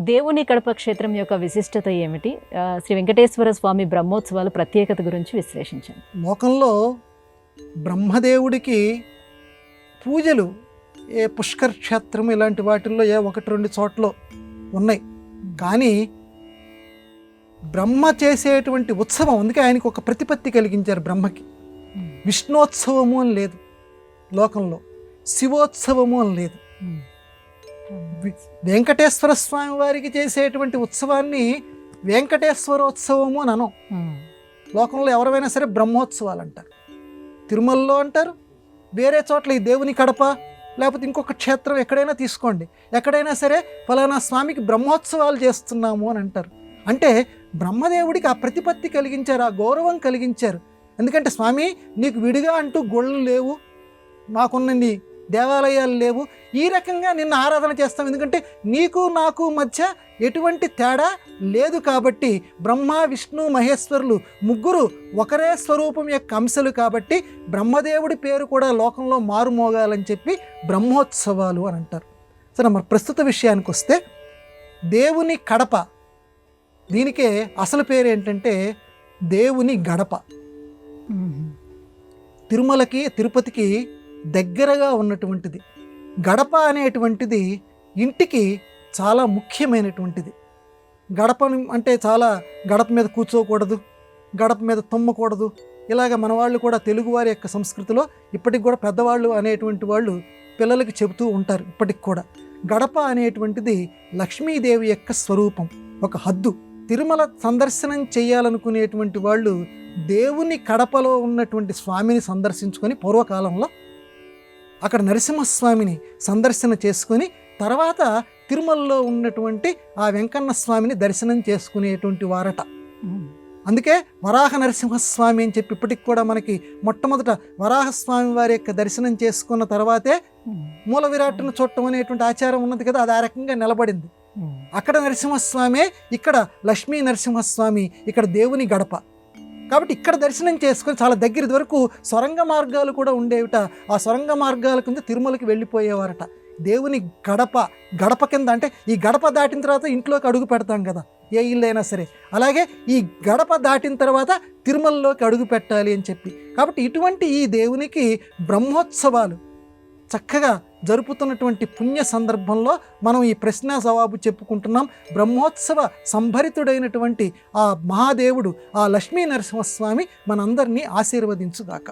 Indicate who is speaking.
Speaker 1: దేవుని కడప క్షేత్రం యొక్క విశిష్టత ఏమిటి? శ్రీ వెంకటేశ్వర స్వామి బ్రహ్మోత్సవాల ప్రత్యేకత గురించి విశ్లేషించండి.
Speaker 2: లోకంలో బ్రహ్మదేవుడికి పూజలు ఏ పుష్కర క్షేత్రం ఇలాంటి వాటిల్లో ఏ ఒకటి రెండు చోట్ల ఉన్నాయి. కానీ బ్రహ్మ చేసేటువంటి ఉత్సవం, అందుకే ఆయనకు ఒక ప్రతిపత్తి కలిగించారు బ్రహ్మకి. విష్ణోత్సవము అని లేదు లోకంలో, శివోత్సవము అని లేదు. వెంకటేశ్వర స్వామి వారికి చేసేటువంటి ఉత్సవాన్ని వెంకటేశ్వరోత్సవము అని అనం. లోకంలో ఎవరైనా సరే బ్రహ్మోత్సవాలు అంటారు, తిరుమలలో అంటారు, వేరే చోట్ల ఈ దేవుని కడప లేకపోతే ఇంకొక క్షేత్రం ఎక్కడైనా తీసుకోండి, ఎక్కడైనా సరే ఫలానా స్వామికి బ్రహ్మోత్సవాలు చేస్తున్నాము అని అంటారు. అంటే బ్రహ్మదేవుడికి ఆ ప్రతిపత్తి కలిగించారు, ఆ గౌరవం కలిగించారు. ఎందుకంటే స్వామి నీకు విడిగా అంటూ గొళ్ళు లేవు, మాకున్నన్ని దేవాలయాలు లేవు, ఈ రకంగా నిన్ను ఆరాధన చేస్తాం. ఎందుకంటే నీకు నాకు మధ్య ఎటువంటి తేడా లేదు కాబట్టి, బ్రహ్మ విష్ణు మహేశ్వరులు ముగ్గురు ఒకరే స్వరూపం యొక్క అంశాలు కాబట్టి బ్రహ్మదేవుడి పేరు కూడా లోకంలో మారుమోగాలని చెప్పి బ్రహ్మోత్సవాలు అని అంటారు. సరే, మరి ప్రస్తుత విషయానికి వస్తే దేవుని కడప, దీనికే అసలు పేరు ఏంటంటే దేవుని గడప. తిరుమలకి తిరుపతికి దగ్గరగా ఉన్నటువంటిది గడప అనేటువంటిది ఇంటికి చాలా ముఖ్యమైనటువంటిది. గడప అంటే చాలా గడప మీద కూర్చోకూడదు, గడప మీద తుమ్మకూడదు. ఇలాగ మన వాళ్ళు కూడా తెలుగువారి యొక్క సంస్కృతిలో ఇప్పటికి కూడా పెద్దవాళ్ళు అనేటువంటి వాళ్ళు పిల్లలకి చెబుతూ ఉంటారు. ఇప్పటికి కూడా గడప అనేటువంటిది లక్ష్మీదేవి యొక్క స్వరూపం, ఒక హద్దు. తిరుమల సందర్శనం చేయాలనుకునేటువంటి వాళ్ళు దేవుని కడపలో ఉన్నటువంటి స్వామిని సందర్శించుకొని, పూర్వకాలంలో అక్కడ నరసింహస్వామిని సందర్శన చేసుకొని తర్వాత తిరుమలలో ఉన్నటువంటి ఆ వెంకన్న స్వామిని దర్శనం చేసుకునేటువంటి వారట. అందుకే వరాహ నరసింహస్వామి అని చెప్పి ఇప్పటికి కూడా మనకి మొట్టమొదట వరాహస్వామి వారి యొక్క దర్శనం చేసుకున్న తర్వాతే మూల విరాట్టును చూడటం అనేటువంటి ఆచారం ఉన్నది కదా, అది ఆ రకంగా నిలబడింది. అక్కడ నరసింహస్వామి, ఇక్కడ లక్ష్మీ నరసింహస్వామి, ఇక్కడ దేవుని గడప. కాబట్టి ఇక్కడ దర్శనం చేసుకొని చాలా దగ్గర వరకు సొరంగ మార్గాలు కూడా ఉండేవిట. ఆ సొరంగ మార్గాల కింద తిరుమలకి వెళ్ళిపోయేవారట. దేవుని గడప, గడప కింద అంటే ఈ గడప దాటిన తర్వాత ఇంట్లోకి అడుగు పెడతాం కదా, ఏ ఇల్లు అయినా సరే, అలాగే ఈ గడప దాటిన తర్వాత తిరుమలలోకి అడుగు పెట్టాలి అని చెప్పి. కాబట్టి ఇటువంటి ఈ దేవునికి బ్రహ్మోత్సవాలు చక్కగా జరుపుతున్నటువంటి పుణ్య సందర్భంలో మనం ఈ ప్రశ్న జవాబు చెప్పుకుంటున్నాం. బ్రహ్మోత్సవ సంభరితుడైనటువంటి ఆ మహాదేవుడు, ఆ లక్ష్మీ నరసింహస్వామి మనందరినీ ఆశీర్వదించుగాక.